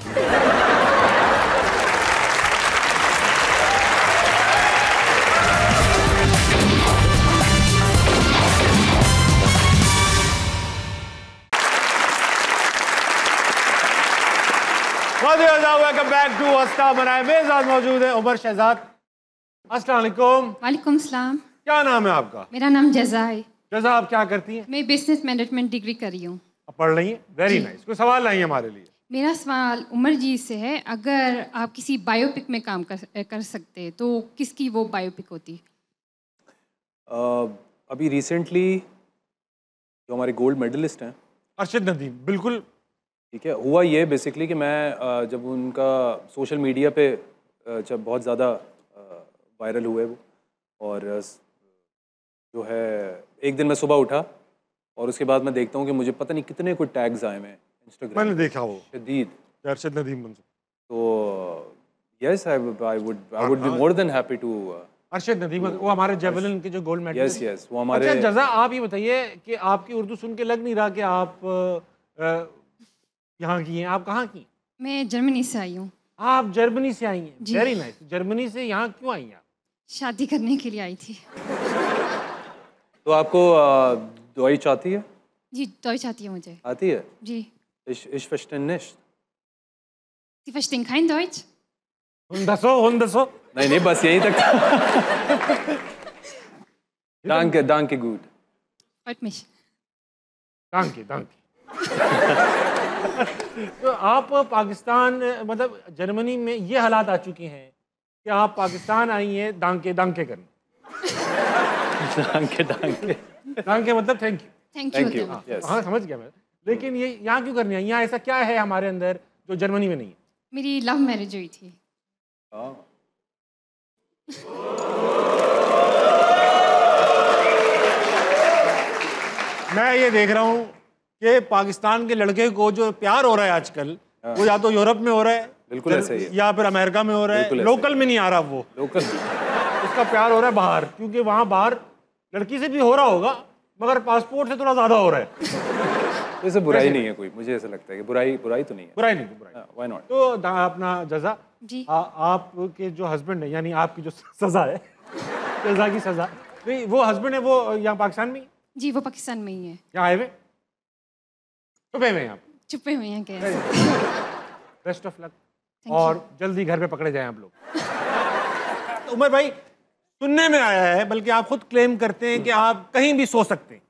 वेलकम बैक टू हंसना मनाए। मेरे साथ मौजूद है उमर शहजाद। अस्सलाम वालेकुम। वालेकुम सलाम। क्या नाम है आपका? मेरा नाम जज़ा है। जज़ा, आप क्या करती हैं? मैं बिजनेस मैनेजमेंट डिग्री कर रही हूँ। आप पढ़ रही हैं? Very nice. कोई सवाल नहीं है हमारे लिए? मेरा सवाल उमर जी से है, अगर आप किसी बायोपिक में काम कर सकते तो किसकी वो बायोपिक होती? अभी रिसेंटली जो हमारे गोल्ड मेडलिस्ट हैं, अरशद नदीम, बिल्कुल ठीक है। हुआ ये बेसिकली कि मैं जब उनका सोशल मीडिया पे जब बहुत ज़्यादा वायरल हुए वो, और जो है एक दिन मैं सुबह उठा और उसके बाद मैं देखता हूँ कि मुझे पता नहीं कितने कोई टैग्स आए हैं इंस्टाग्राम। मैंने देखा वो शदीद अरशद नदीम मंसूर। तो yes, I would be more than happy to. Arshad Nadeem वो हमारे जेवलिन के जो गोल्ड मेडल। यस, वो हमारे। अच्छा जज़ा, आप ये बताइए कि आपकी उर्दू सुन के लग नहीं रहा कि आप यहाँ की हैं। आप कहाँ की? मैं जर्मनी से आई हूँ। आप जर्मनी से आई हैं? जी। Very nice. जर्मनी से यहाँ क्यों आई हैं आप? शादी करने के लिए आई थी। तो आपको Deutsch आती है? जी, Deutsch आती है मुझे। आती है? जी। Ich verstehe nicht। Sie verstehen kein Deutsch? हुंदसो। नहीं, बस यहीं तक था। Danke gut। Freut mich। danke। तो आप पाकिस्तान, मतलब जर्मनी में ये हालात आ चुके हैं कि आप पाकिस्तान आई हैं दांके करने। दांके मतलब थैंक यू। Thank you. हाँ, समझ गया मैं। लेकिन ये यहाँ क्यों करनी है? यहाँ ऐसा क्या है हमारे अंदर जो जर्मनी में नहीं है? मेरी लव मैरिज हुई थी। मैं ये देख रहा हूँ कि पाकिस्तान के लड़के को जो प्यार हो रहा है आजकल, वो या तो यूरोप में हो रहा है, बिल्कुल ऐसा ही है, या फिर अमेरिका में हो रहा है, लोकल में नहीं आ रहा। वो लोकल उसका प्यार हो रहा है बाहर, क्योंकि वहाँ बाहर लड़की से भी हो रहा होगा, मगर पासपोर्ट से थोड़ा ज्यादा हो रहा है। वैसे बुराई नहीं है कोई, मुझे ऐसा लगता है कि बुराई तो नहीं है। बुराई नहीं। Why not. तो अपना जज़ा जी। आपके जो हस्बैंड है, यानी आपकी जो सजा है, जज़ा की सजा, नहीं वो हस्बैंड है वो यहाँ पाकिस्तान में? जी, वो पाकिस्तान में ही है। यहाँ आए हुए? छुपे हुए हैं आप? छुपे हुए हैं। कैसे? बेस्ट ऑफ लक, और जल्दी घर पे पकड़े जाएं आप लोग। तो उमर भाई, सुनने में आया है, बल्कि आप खुद क्लेम करते हैं कि आप कहीं भी सो सकते हैं,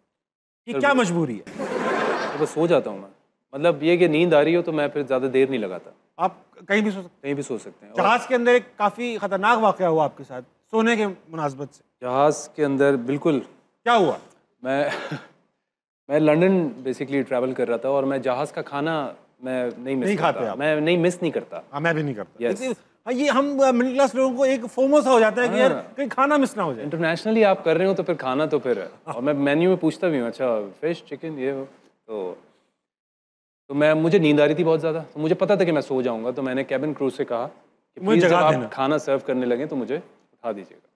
कि क्या मजबूरी है? तो बस सो जाता हूँ मैं, मतलब ये कि नींद आ रही हो तो मैं फिर ज़्यादा देर नहीं लगाता। आप कहीं भी सो सकते? कहीं भी सो सकते हैं। जहाज के अंदर एक काफ़ी खतरनाक वाक़या हुआ आपके साथ सोने के मुनासबत से। जहाज़ के अंदर बिल्कुल। क्या हुआ? मैं लंदन बेसिकली ट्रैवल कर रहा था, और मैं जहाज़ का खाना मैं नहीं मिस करता। मैं नहीं मिस नहीं करता। हाँ, मैं भी नहीं करता। Yes। ये हम मिडिल क्लास लोगों को एक फोमो सा हो जाता है कि यार कहीं खाना मिस ना हो जाए। इंटरनेशनली आप कर रहे हो तो फिर खाना तो फिर, और मैं मेन्यू में पूछता भी हूँ, अच्छा फिश चिकन ये वो, तो मुझे नींद आ रही थी बहुत ज़्यादा, तो मुझे पता था कि मैं सो जाऊँगा, तो मैंने कैबिन क्रू से कहा कि प्लीज़ जब आप खाना सर्व करने लगे तो मुझे उठा दीजिएगा।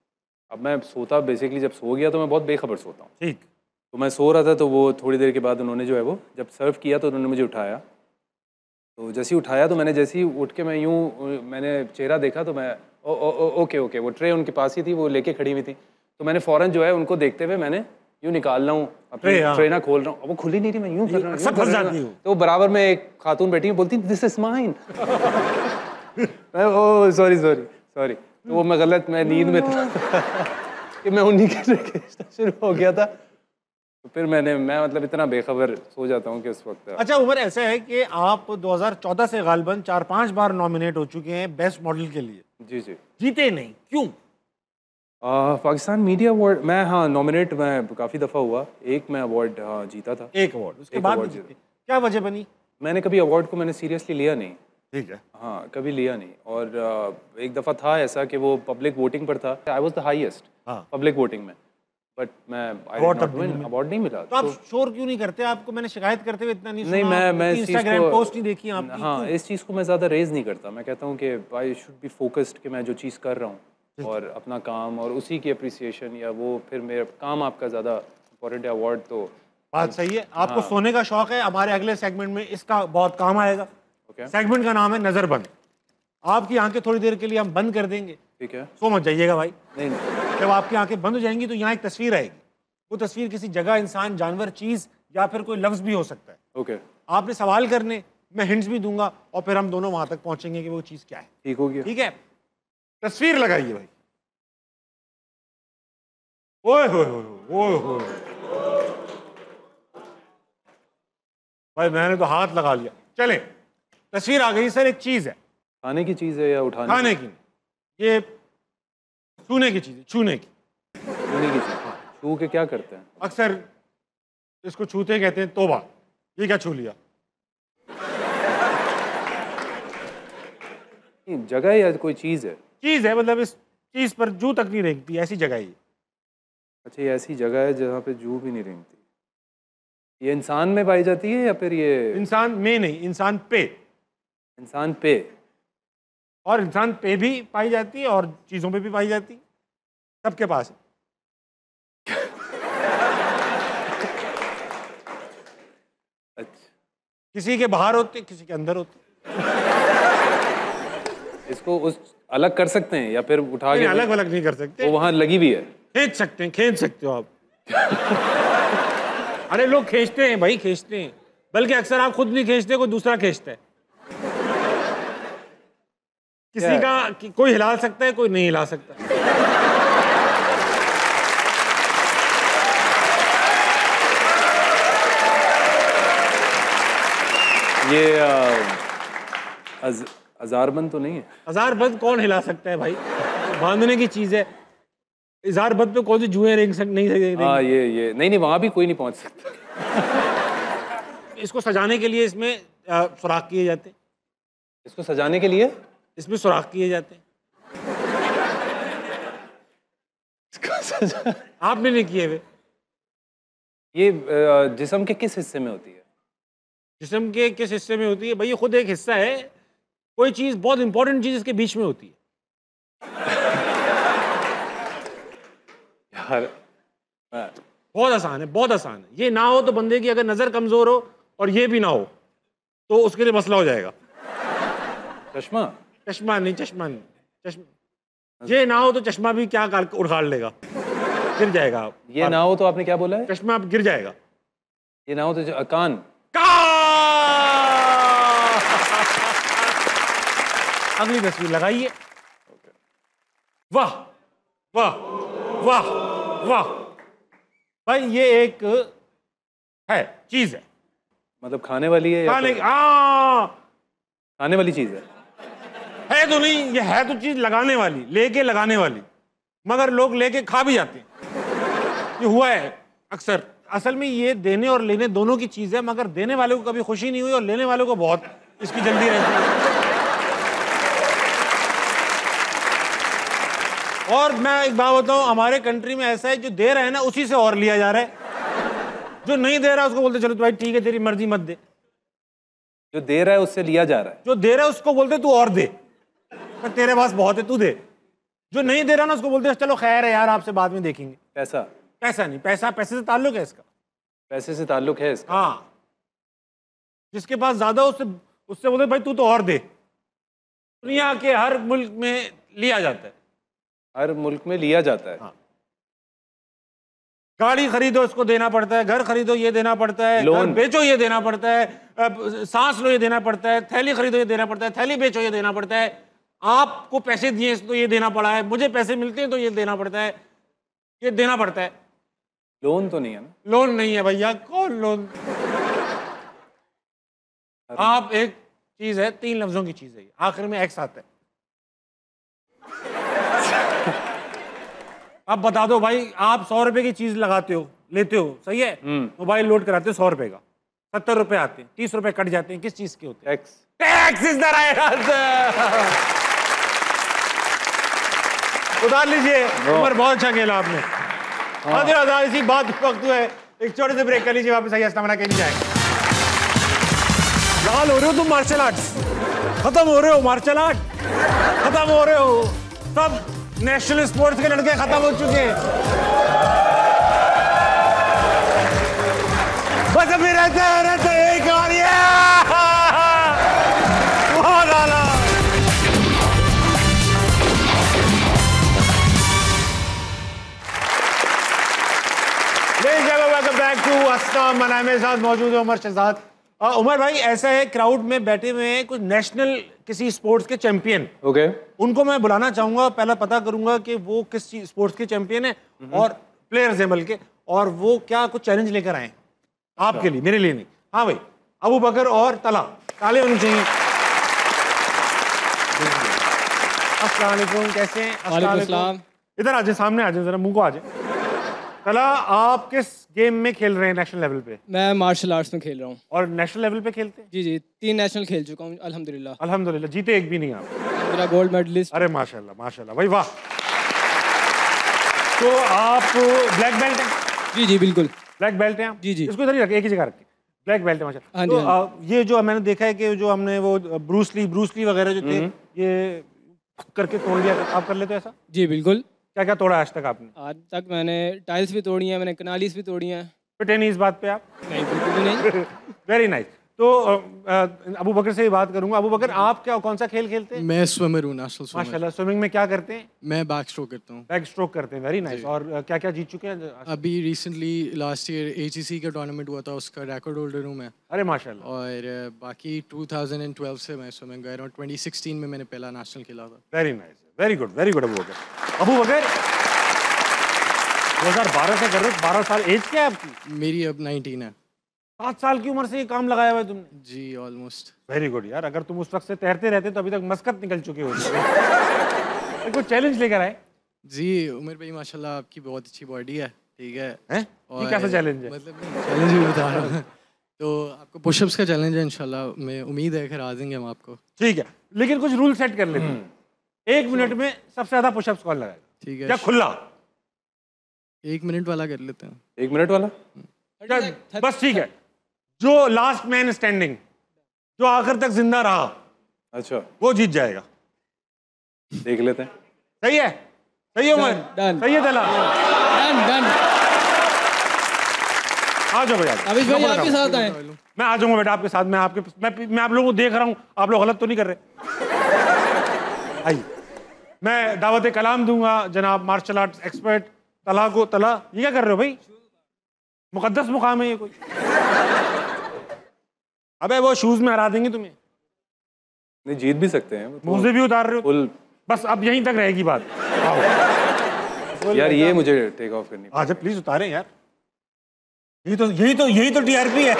अब मैं सोता बेसिकली जब सो गया तो मैं बहुत बेखबर सोता हूँ। ठीक। तो मैं सो रहा था, तो वो थोड़ी देर के बाद उन्होंने जो है वो जब सर्व किया तो उन्होंने मुझे उठाया। तो जैसे ही उठाया तो मैंने जैसे ही उठ के मैं मैंने चेहरा देखा तो मैं ओके वो ट्रे उनके पास ही थी, वो लेके खड़ी हुई थी। तो मैंने फ़ौरन जो है उनको देखते हुए मैंने यूँ निकाल रहा हूँ अपनी ट्रे ना खोल रहा हूँ, वो खुली नहीं रही, मैं यूँ कर रहा हूँ। तो बराबर में एक खातून बैठी है, बोलती this is mine. Oh sorry. तो वो मैं गलत, मैं नींद में था कि मैं उन्हीं के शुरू हो गया था। तो फिर मैं मतलब इतना बेखबर सो जाता हूँ कि उस वक्त। अच्छा उमर, ऐसा है कि आप 2014 से गालिबन 4-5 बार नॉमिनेट हो चुके हैं बेस्ट मॉडल के लिए। जी। जीते नहीं, क्यों? पाकिस्तान मीडिया अवार्ड मैं नॉमिनेट मैं काफ़ी दफ़ा हुआ, एक मैं अवार्ड जीता था। एक अवार्ड, उसके बाद नहीं जीते। क्या वजह बनी? मैंने कभी अवार्ड को मैंने सीरियसली लिया नहीं। ठीक है। हाँ, कभी लिया नहीं। और एक दफ़ा था ऐसा कि वो पब्लिक वोटिंग पर था, I was the highest public voting में, बट मैं अवार्ड नहीं मिला। तो आप शोर क्यों नहीं करते? आपको मैंने शिकायत करते हुए इतना नहीं नहीं, मैं इंस्टाग्राम पोस्ट नहीं देखी आपकी। हाँ, इस चीज़ को मैं ज़्यादा रेज नहीं करता। मैं कहता हूँ कि आई शुड बी फोकस्ड कि मैं जो चीज़ कर रहा हूँ और अपना काम और उसी की अप्रिसिएशन, या वो फिर मेरा काम आपका ज़्यादा इम्पोर्टेंट है। अवार्ड तो बात सही है। आपको सोने का शौक है, हमारे अगले सेगमेंट में इसका बहुत काम आएगा। सेगमेंट का नाम है नजरबंद। आपकी आंखें थोड़ी देर के लिए हम बंद कर देंगे, ठीक है? सो मत जाइएगा भाई। नहीं। जब आपकी आंखें बंद हो जाएंगी तो यहाँ एक तस्वीर आएगी। वो तस्वीर किसी जगह, इंसान, जानवर, चीज या फिर कोई लफ्ज भी हो सकता है। ओके। आपने सवाल करने, मैं हिंट्स भी दूंगा और फिर हम दोनों वहां तक पहुंचेंगे कि वो चीज क्या है। ठीक हो गया? ठीक है, तस्वीर लगाइए भाई। ओए होए होए होए, भाई मैंने तो हाथ लगा लिया। चले, तस्वीर आ गई सर। एक चीज है। खाने की चीज़ है या उठाने? खाने की, ये छूने की चीज है। छूने की चीज़। छू के क्या करते हैं? अक्सर इसको छूते कहते हैं तोबा। ये क्या छू लिया? जगह या कोई चीज़ है? चीज है, मतलब इस चीज पर जू तक नहीं रेंगती, ऐसी जगह है ये। अच्छा, ये ऐसी जगह है जहाँ पे जू भी नहीं रेंगती। ये इंसान में पाई जाती है या फिर ये? इंसान में नहीं, इंसान पे। इंसान पे। और इंसान पे भी पाई जाती है और चीजों पे भी पाई जाती है, सबके पास है। अच्छा, किसी के बाहर होते, किसी के अंदर होते। इसको उस अलग कर सकते हैं या फिर उठा के? अलग अलग नहीं कर सकते, वो वहाँ लगी भी है। खींच सकते हैं, खींच सकते हो आप। अरे लोग खींचते हैं भाई, खींचते हैं। बल्कि अक्सर आप खुद नहीं खींचते, कोई दूसरा खींचता है। किसी का कोई हिला सकता है, कोई नहीं हिला सकता। ये अजारबंद तो नहीं है? अजारबंद कौन हिला सकता है भाई? बांधने की चीज है। अजारबंद पे कौन सी जुएं रेंग नहीं सकते? हाँ, ये नहीं, वहां भी कोई नहीं पहुंच सकता। इसको सजाने के लिए इसमें सुराख किए जाते हैं। इसको सजाने के लिए इसमें सुराख किए जाते हैं। आपने नहीं किए हुए? ये जिस्म के किस हिस्से में होती है? जिस्म के किस हिस्से में होती है भाई? ये खुद एक हिस्सा है। कोई चीज, बहुत इंपॉर्टेंट चीज इसके बीच में होती है। यार, बहुत आसान है, बहुत आसान है। ये ना हो तो बंदे की अगर नजर कमजोर हो और ये भी ना हो तो उसके लिए मसला हो जाएगा। चश्मा? चश्मा नहीं, चश्मा नहीं, चश्मा। ये ना हो तो चश्मा भी क्या उखाड़ लेगा, गिर जाएगा आप। ये ना हो तो आपने क्या बोला है? चश्मा आप गिर जाएगा। ये ना हो तो कान? अगली तस्वीर लगाइए। वाह वाह वाह वाह भाई, ये एक है, चीज है। मतलब खाने वाली है? खाने वाली चीज है तो नहीं, ये है तो चीज लगाने वाली, लेके लगाने वाली, मगर लोग लेके खा भी जाते हैं। ये हुआ है अक्सर। असल में ये देने और लेने दोनों की चीज है, मगर देने वाले को कभी खुशी नहीं हुई और लेने वाले को बहुत इसकी जल्दी रहती है। और मैं एक बात बताऊं, हमारे कंट्री में ऐसा है, जो दे रहा है ना उसी से और लिया जा रहा है। जो नहीं दे रहा है उसको बोलते चलो भाई ठीक है, तेरी मर्जी, मत दे। जो दे रहा है उससे लिया जा रहा है। जो दे रहा है उसको बोलते तू और दे, तेरे पास बहुत है, तू दे। जो नहीं दे रहा ना उसको बोलते चलो खैर है यार, आपसे बाद में देखेंगे। पैसा? पैसा नहीं, पैसा पैसे से ताल्लुक है इसका। पैसे से ताल्लुक है इसका? हाँ, जिसके पास ज्यादा उससे बोलते भाई तू तो और दे। दुनिया के हर मुल्क में लिया जाता है। हर मुल्क में लिया जाता है। हाँ। गाड़ी खरीदो इसको देना पड़ता है, घर खरीदो ये देना पड़ता है, घर बेचो ये देना पड़ता है, सांस लो ये देना पड़ता है, थैली खरीदो ये देना पड़ता है, थैली बेचो ये देना पड़ता है, आपको पैसे दिए तो ये देना पड़ा है, मुझे पैसे मिलते हैं तो ये देना पड़ता है, ये देना पड़ता है। लोन तो नहीं है ना? लोन नहीं है भैया, कौन लोन? आप एक चीज है, 3 लफ्जों की चीज है, आखिर में एक्स आता है। अब बता दो भाई, आप 100 रुपए की चीज लगाते हो, लेते हो, सही है, मोबाइल लोड कराते हो 100 रुपए का, 70 रुपए आते हैं, 30 रुपए कट जाते हैं, किस चीज के होते हैं? Tax. Tax is the right answer. उतार लीजिए, उमर बहुत अच्छा खेला आपने। इसी बात वक्त है, एक छोटे से ब्रेक कर लीजिए, वापस आइए, अस्नामना के नहीं जाएंगे। लाल हो रहे हो तुम मार्शल आर्ट्स, खत्म हो रहे हो मार्शल आर्ट, खत्म हो रहे हो, सब नेशनल स्पोर्ट्स के लड़के खत्म हो चुके हैं, बस अभी रहते एक और ये बहुत आला। वेलकम बैक टू अस्नामना। मेरे साथ मौजूद है उमर शहजाद। उमर भाई, ऐसा है क्राउड में बैठे हुए हैं कुछ नेशनल किसी स्पोर्ट्स के चैंपियन। ओके। उनको मैं बुलाना चाहूंगा, पहला पता करूंगा कि वो किस स्पोर्ट्स के चैंपियन है और प्लेयर्स हैं बल्कि, और वो क्या कुछ चैलेंज लेकर आए आपके लिए, मेरे लिए नहीं। हाँ भाई, अबू बकर और तला, ताले होनी चाहिए। अस्सलाम वालेकुम, कैसे हैं? वालेकुम सलाम। इधर आ जाए, सामने आ जाए, जरा मुंह को आ जाए। तला, आप किस गेम में खेल रहे हैं नेशनल लेवल पे? मैं मार्शल आर्ट्स में खेल रहा हूँ। और नेशनल लेवल पे खेलते हैं? जी जी, 3 नेशनल खेल चुका हूँ अल्हम्दुलिल्लाह। अल्हम्दुलिल्लाह, जीते एक भी नहीं आप? मेरा गोल्ड मेडलिस्ट। अरे माशाल्लाह माशाल्लाह भाई, वाह। तो आप ब्लैक बेल्ट हैं? जी जी बिल्कुल ब्लैक बेल्ट हैं आप? जी जी। इसको इधर ही रखिए, एक ही जगह रखिए। ब्लैक बेल्ट है माशाल्लाह। हाँ जी, तो हाँ ये जो मैंने देखा है कि जो हमने वो ब्रूसली वगैरह जो थे, ये करके तोड़ दिया, आप कर लेते हो ऐसा? जी बिल्कुल। क्या क्या तोड़ा आज तक आपने? आज तक मैंने टाइल्स भी तोड़ी हैं, मैंने कनालीस भी तोड़ी हैं। फिटे नहीं इस बात पे आप? नहीं, बिल्कुल भी नहीं। Very nice. तो अबू बकर से ही बात करूंगा। अबू बकर, आप क्या कौन सा खेल खेलते हैं? मैं स्विमर हूँ, नेशनल स्विमर। माशाल्लाह, स्विमिंग में क्या करते हैं? मैं बैक स्ट्रोक करता हूँ। बैक स्ट्रोक करते हैं, वेरी नाइस। और क्या क्या जीत चुके हैं? अभी रिसेंटली लास्ट ईयर AGC का टूर्नामेंट हुआ था, उसका रिकॉर्ड होल्डर हूँ मैं। अरे माशाल्लाह। और बाकी 2012 से मैं स्विमिंग कर रहा हूँ। 2016 में मैंने पहला नेशनल खेला था। Very nice, very good Abu Bakar. Abu Bakar 2012 से कर रहे हो, 12 साल। एज क्या है आपकी? मेरी अब 19 है। 7 साल की उम्र से ये काम लगाया हुआ है तुमने? जी ऑलमोस्ट। वेरी गुड यार, अगर तुम उस वक्त से तैरते रहते तो अभी तक मस्कत निकल चुके होते। कोई चैलेंज लेकर आए? जी उमर भाई, माशाल्लाह आपकी बहुत अच्छी बॉडी है, ठीक है। ये कैसा चैलेंज है? मतलब चैलेंज भी बता रहा हूँ। तो आपको पुशअप्स का चैलेंज है, इंशाल्लाह मैं उम्मीद है करा देंगे हम आपको। ठीक है, लेकिन कुछ रूल सेट कर लेते हैं। 1 मिनट में सबसे ज्यादा पुशअप्स कौन लगाएगा? ठीक है। या खुला? 1 मिनट वाला कर लेते हैं। 1 मिनट वाला? बस ठीक है। जो लास्ट मैन स्टैंडिंग, जो आखिर तक जिंदा रहा, अच्छा, वो जीत जाएगा। देख लेते हैं। सही है? सही है उमर? सही है तला? डन। आ जाओ भैया। अभिष भाई आपके साथ आए। मैं आ जाऊंगा बेटा आपके साथ। मैं आप लोगों को देख रहा हूँ, आप लोग गलत तो नहीं कर रहे? आइए, मैं दावत कलाम दूंगा जनाब मार्शल आर्ट्स एक्सपर्ट तला को। तला, ये क्या कर रहे हो भाई? मुकद्दस मुकाम है ये कोई? अबे वो शूज में हरा देंगे तुम्हें। नहीं, जीत भी सकते हैं। मुझे भी उतार रहे हो? फुल। बस अब यहीं तक रहेगी बात। यार ये मुझे टेक ऑफ करनी। आजा प्लीज उतारें यार, यही तो TRP है।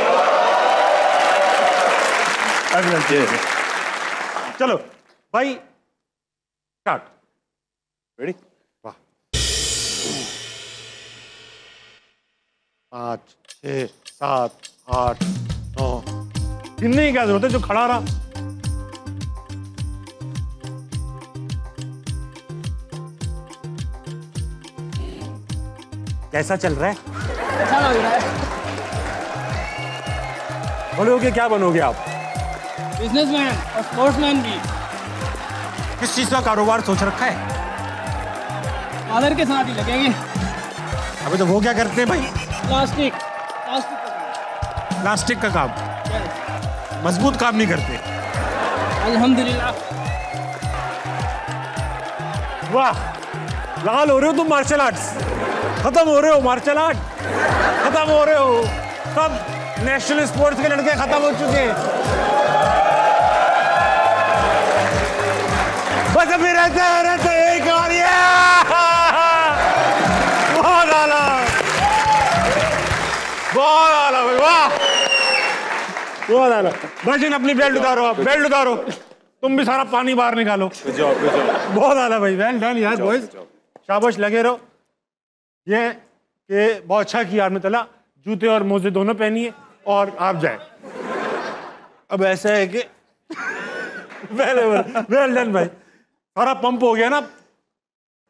चलो भाई, स्टार्ट। रेडी? वाह। 5 6 7 8 9। गिनने की क्या जरूरत है, जो खड़ा रहा। कैसा चल रहा है? अच्छा लग रहा है। बनोगे, क्या बनोगे आप? बिजनेसमैन और स्पोर्ट्समैन भी। किस चीज का कारोबार सोच रखा है? फादर के साथ ही लगेंगे। अबे तो वो क्या करते हैं भाई? प्लास्टिक प्लास्टिक का काम। मजबूत काम नहीं करते। अल्हम्दुलिल्लाह। वाह, लाल हो रहे हो तुम मार्शल आर्ट्स, खत्म हो रहे हो मार्शल आर्ट, खत्म हो रहे हो। सब नेशनल स्पोर्ट्स के लड़के खत्म हो चुके हैं, बस अभी रहते एक और। ये बहुत आला, बहुत आला भाई, वाह बहुत आला। भाई अपनी बेल्ट उतारो, आप बेल्ट उतारो, तुम भी सारा पानी बाहर निकालो। Good job. बहुत आला भाई, वेल डन यार बॉयज, शाबाश, लगे रहो। ये कि बहुत अच्छा किया आपने तला, जूते और मोजे दोनों पहनिए और आप जाए। अब ऐसा है कि वेल डन भाई, सारा पंप हो गया ना,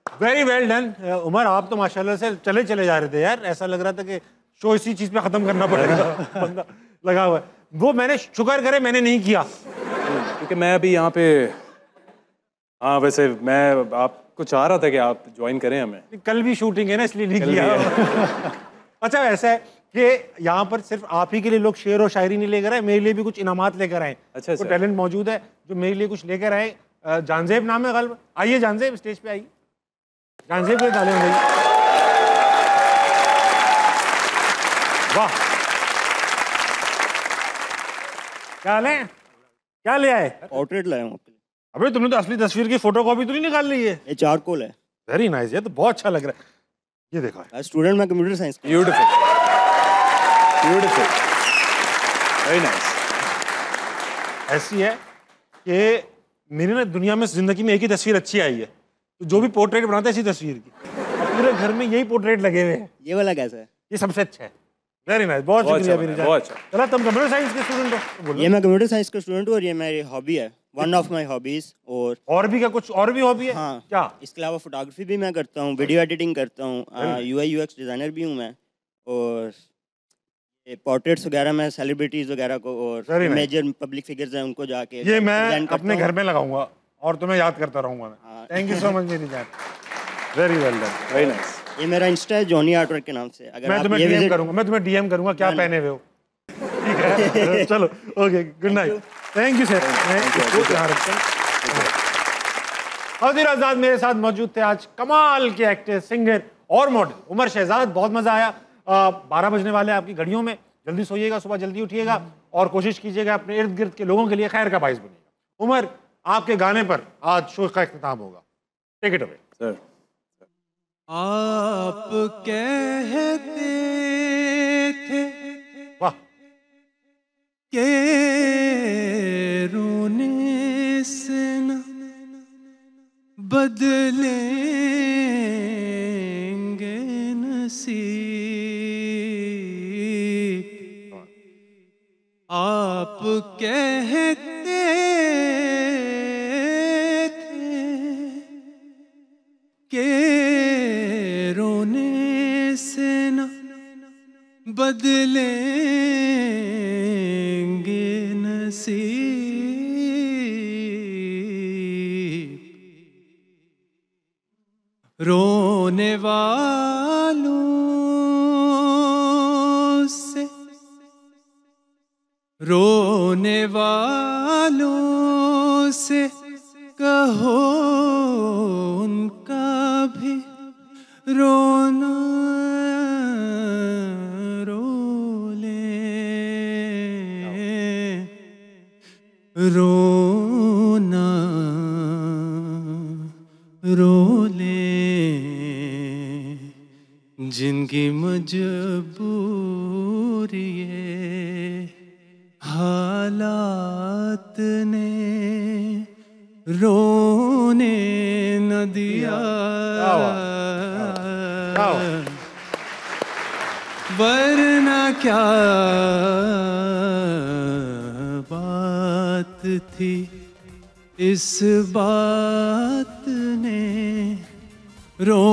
वेरी वेल डन। उमर आप तो माशाल्लाह से चले चले जा रहे थे यार, ऐसा लग रहा था कि शो इसी चीज पे खत्म करना पड़ेगा। बंदा लगा हुआ है, वो मैंने शुक्र करे मैंने नहीं किया, क्योंकि मैं अभी यहाँ पे, हाँ वैसे मैं आपको चाह रहा था कि आप ज्वाइन करें हमें। कल भी शूटिंग है ना इसलिए नहीं किया। अच्छा ऐसा है कि यहाँ पर सिर्फ आप ही के लिए लोग शेर और शायरी नहीं लेकर आए, मेरे लिए भी कुछ इनामात लेकर आए। अच्छा तो टैलेंट मौजूद है जो मेरे लिए कुछ लेकर आए। जानजेब नाम है गल्ब, आइए जानजेब स्टेज पे आइए, जानजेब के तालियां भाई, वाह क्या हाल है, क्या ले आए? पोर्ट्रेट लाया हूँ आपके लिए। अबे तुमने तो असली तस्वीर की फोटोकॉपी तो नहीं निकाल ली है? ये चारकोल है। वेरी नाइस, ये तो बहुत अच्छा लग रहा है। ये देखो स्टूडेंट मैं computer science. Beautiful beautiful, very nice. ऐसी है कि मेरी ना दुनिया में जिंदगी में एक ही तस्वीर अच्छी आई है, तो जो भी पोर्ट्रेट बनाता है इसी तस्वीर की, और पूरे घर में यही पोर्ट्रेट लगे हुए हैं। ये वाला कैसा है? ये सबसे अच्छा है। वेरी नाइस, बहुत शुक्रिया मेरी जान। चला तुम कंप्यूटर साइंस के स्टूडेंट हो? ये मैं कंप्यूटर साइंस का स्टूडेंट हूँ और ये मेरी हॉबी है, वन ऑफ माय हॉबीज। और भी क्या, कुछ और भी हॉबी है? हाँ, क्या? इसके अलावा फोटोग्राफी भी मैं करता हूँ, वीडियो एडिटिंग करता हूँ, UI UX डिज़ाइनर भी हूँ मैं, और पोर्ट्रेट्स वगैरह मैं सेलिब्रिटीज़ वगैरह को और मेजर पब्लिक फिगर्स हैं उनको जाके ये मैं अपने घर में लगाऊंगा और तुम्हें याद करता रहूंगा मैं। थैंक यू सो मच मेरी जान, very well done, very nice. ये मेरा इंस्टा है जॉनी आर्टवर्क के नाम से। अगर मैं तुम्हें डीएम करूंगा, मैं तुम्हें डीएम करूंगा क्या पहने हुए हो, ठीक है? चलो okay, good night, thank you sir. Hazir Azad मेरे साथ मौजूद थे आज, कमाल के एक्टर, सिंगर और मॉडल उमर शहजाद। बहुत मज़ा आया। 12 बजने वाले आपकी घड़ियों में, जल्दी सोइएगा, सुबह जल्दी उठिएगा और कोशिश कीजिएगा अपने इर्द गिर्द के लोगों के लिए खैर का बाइस बनिएगा। उमर आपके गाने पर आज शो का इख्तिताम होगा, टेक इट अवे सर। आप कहते थे वाह के रोने से न बदलेंगे नसीब, आप कहते थे के रोने से न बदलेंगे नसीब, रोने वालों से, रोने वालों से कहो उनका भी रोना रो ले, रोना रो ले, जिनकी मजबूरी हालात ने रोने न दिया, वरना क्या बात थी इस बात ने रो